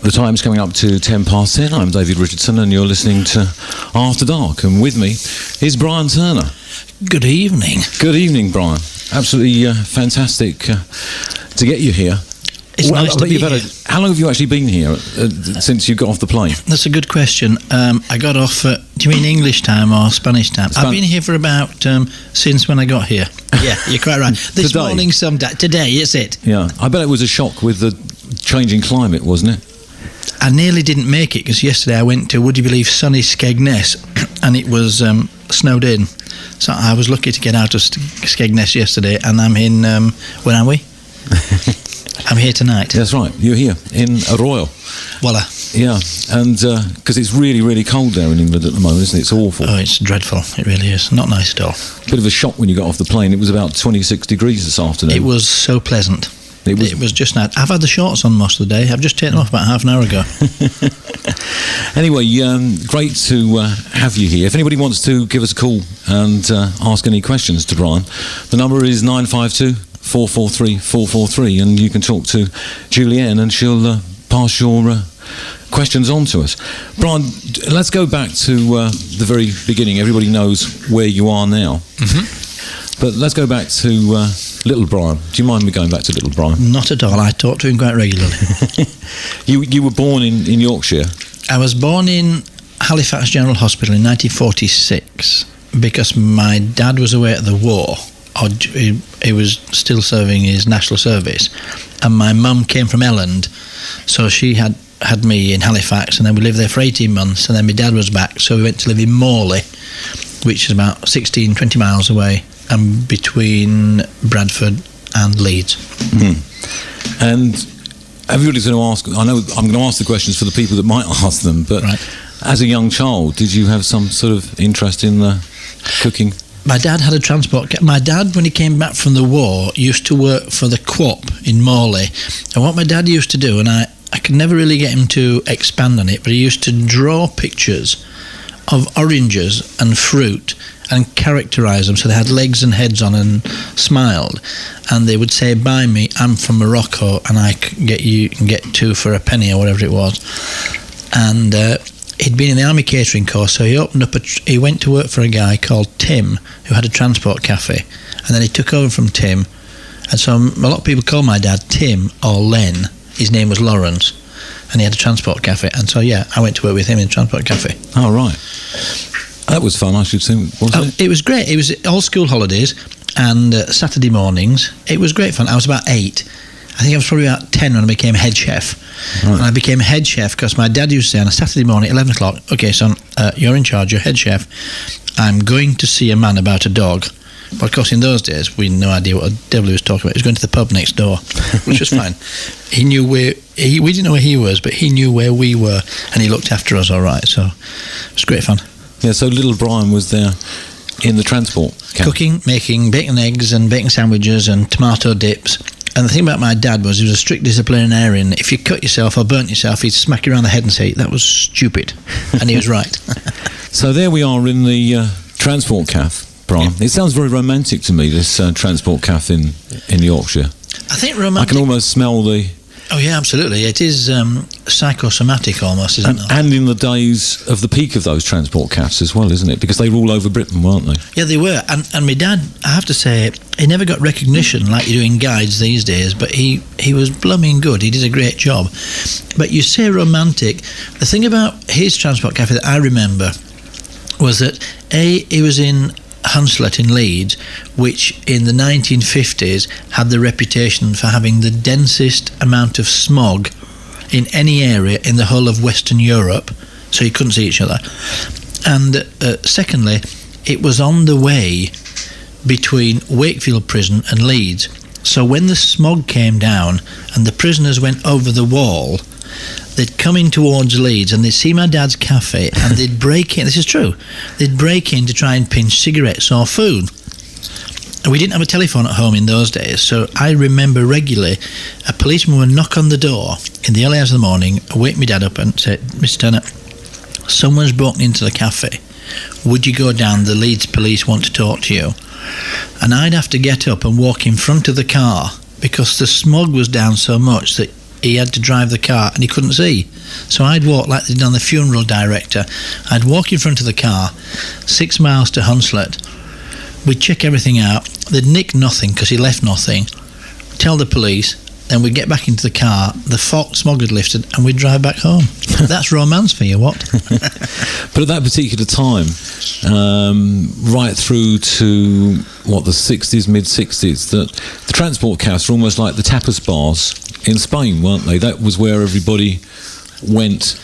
The time's coming up to 10:10. I'm David Richardson and you're listening to After Dark, and with me is Brian Turner. Good evening. Good evening, Brian. Absolutely fantastic to get you here. It's nice to be here. How long have you actually been here since you got off the plane? That's a good question. I got off, do you mean English time or Spanish time? I've been here for about, since when I got here. Yeah, you're quite right. This Today. morning, today, is it? Yeah, I bet it was a shock with the changing climate, wasn't it? I nearly didn't make it because yesterday I went to, would you believe, sunny Skegness, and it was snowed in. So I was lucky to get out of Skegness yesterday, and I'm in, where are we? I'm here tonight. That's right, you're here in Arroyo. Voila. Yeah, and because it's really, really cold there in England at the moment, isn't it? It's awful. Oh, it's dreadful. It really is. Not nice at all. Bit of a shock when you got off the plane. It was about 26 degrees this afternoon. It was so pleasant. It was just nice. I've had the shorts on most of the day. I've just taken them off about half an hour ago. Anyway, great to have you here. If anybody wants to give us a call and ask any questions to Brian, the number is 952-443-443, and you can talk to Julianne and she'll pass your questions on to us. Brian, let's go back to the very beginning. Everybody knows where you are now. Mm-hmm. But let's go back to Little Brian. Do you mind me going back to Little Brian? Not at all. I talk to him quite regularly. You were born in Yorkshire? I was born in Halifax General Hospital in 1946 because my dad was away at the war. He was still serving his national service, and my mum came from Elland, so she had me in Halifax, and then we lived there for 18 months, and then my dad was back, so we went to live in Morley, which is about 20 miles away, and between Bradford and Leeds. Mm. And everybody's going to ask, I know I'm going to ask the questions for the people that might ask them, but right. As a young child, did you have some sort of interest in cooking? My dad had a transport. My dad, when he came back from the war, used to work for the Co-op in Morley. And what my dad used to do, and I could never really get him to expand on it, but he used to draw pictures of oranges and fruit and characterise them so they had legs and heads on and smiled. And they would say, buy me, I'm from Morocco, and I can get two for a penny or whatever it was. And he'd been in the army catering course, so he opened up he went to work for a guy called Tim, who had a transport cafe, and then he took over from Tim, and so a lot of people call my dad Tim or Len. His name was Lawrence, and he had a transport cafe, and so yeah, I went to work with him in a transport cafe. Oh, right. That was fun, I should say, wasn't it? It was great. It was all school holidays and Saturday mornings. It was great fun. I was about 8. I think I was probably about 10 when I became head chef. Right. And I became head chef because my dad used to say on a Saturday morning at 11 o'clock, okay, son, you're in charge, you're head chef. I'm going to see a man about a dog. But of course, in those days, we had no idea what the devil he was talking about. He was going to the pub next door, which was fine. He knew we didn't know where he was, but he knew where we were, and he looked after us all right. So it was great fun. Yeah, so little Brian was there in the transport camp. Cooking, making bacon eggs and bacon sandwiches and tomato dips. And the thing about my dad was he was a strict disciplinarian. If you cut yourself or burnt yourself, he'd smack you around the head and say, that was stupid. And he was right. So there we are in the transport cafe, Brian. Yeah. It sounds very romantic to me, this transport cafe in Yorkshire. I think romantic. I can almost smell the... Oh, yeah, absolutely. It is psychosomatic almost, isn't it? And in the days of the peak of those transport cafes as well, isn't it? Because they were all over Britain, weren't they? Yeah, they were. And my dad, I have to say, he never got recognition like you do in guides these days, but he was blooming good. He did a great job. But you say romantic. The thing about his transport cafe that I remember was that, he was in Hunslet in Leeds, which in the 1950s had the reputation for having the densest amount of smog in any area in the whole of Western Europe, so you couldn't see each other. And secondly, it was on the way between Wakefield Prison and Leeds, so when the smog came down and the prisoners went over the wall, they'd come in towards Leeds and they'd see my dad's cafe and they'd break in. This is true. They'd break in to try and pinch cigarettes or food. And we didn't have a telephone at home in those days, so I remember regularly a policeman would knock on the door in the early hours of the morning, wake my dad up and say, Mr. Turner, someone's broken into the cafe. Would you go down? The Leeds police want to talk to you. And I'd have to get up and walk in front of the car because the smog was down so much that he had to drive the car and he couldn't see. So I'd walk like they did on The Funeral Director. I'd walk in front of the car, 6 miles to Hunslet. We'd check everything out. They'd nick nothing because he left nothing. Tell the police. Then we'd get back into the car, the smog had lifted, and we'd drive back home. That's romance for you, what? But at that particular time, right through to, the 60s, mid-60s, the transport cabs were almost like the tapas bars in Spain, weren't they? That was where everybody went.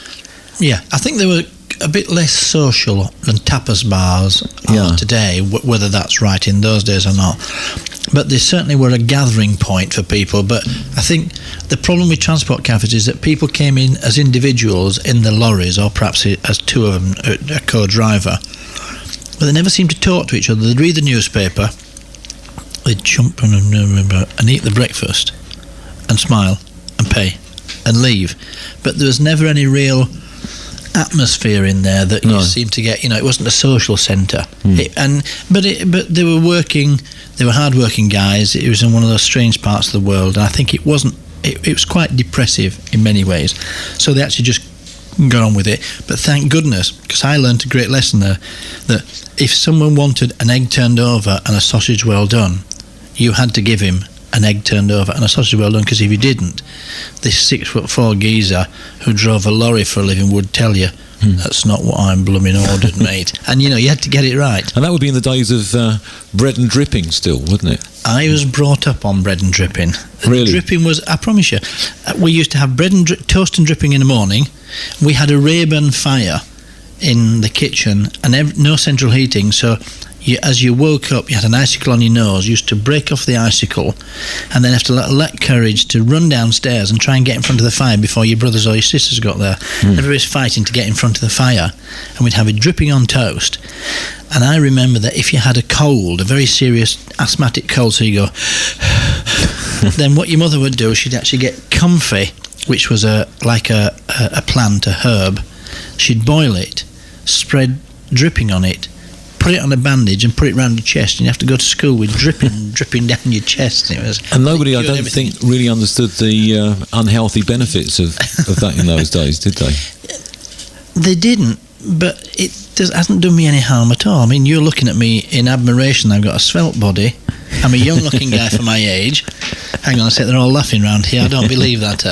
Yeah, I think they were a bit less social than tapas bars are today, whether that's right in those days or not. But they certainly were a gathering point for people. But I think the problem with transport cafes is that people came in as individuals in the lorries, or perhaps as two of them, a co-driver. But they never seemed to talk to each other. They'd read the newspaper, they'd jump and eat the breakfast and smile and pay and leave. But there was never any real atmosphere in there that you seem to get. It wasn't a social centre. But they were working. They were hard-working guys. It was in one of those strange parts of the world, and I think it wasn't. It was quite depressive in many ways. So they actually just got on with it. But thank goodness, because I learned a great lesson there, that if someone wanted an egg turned over and a sausage well done, you had to give him an egg turned over and a sausage well done, because if you didn't, this 6'4" geezer who drove a lorry for a living would tell you, that's not what I'm blooming ordered, mate. And you had to get it right. And that would be in the days of bread and dripping still, wouldn't it? I was brought up on bread and dripping. Really? Dripping was, I promise you, we used to have bread and toast and dripping in the morning. We had a Rayburn fire in the kitchen and no central heating, so as you woke up, you had an icicle on your nose. You used to break off the icicle and then have to let courage to run downstairs and try and get in front of the fire before your brothers or your sisters got there. Everybody's fighting to get in front of the fire, and we'd have it dripping on toast. And I remember that if you had a cold, a very serious asthmatic cold, so you go then what your mother would do, she'd actually get comfy, which was like a plant, a herb. She'd boil it, spread dripping on it, put it on a bandage and put it round your chest, and you have to go to school with dripping down your chest. And nobody, I don't think, really understood the unhealthy benefits of that in those days, did they? They didn't, but it hasn't done me any harm at all. I mean, you're looking at me in admiration. I've got a svelte body. I'm a young-looking guy for my age. Hang on a sec, they're all laughing around here. I don't believe that.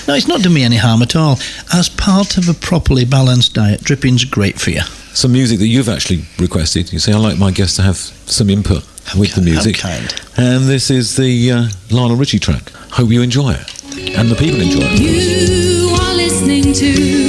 No, it's not done me any harm at all. As part of a properly balanced diet, dripping's great for you. Some music that you've actually requested. You say, I like my guests to have some input with the music. How kind. And this is the Lionel Richie track. Hope you enjoy it. And the people enjoy it. You are listening to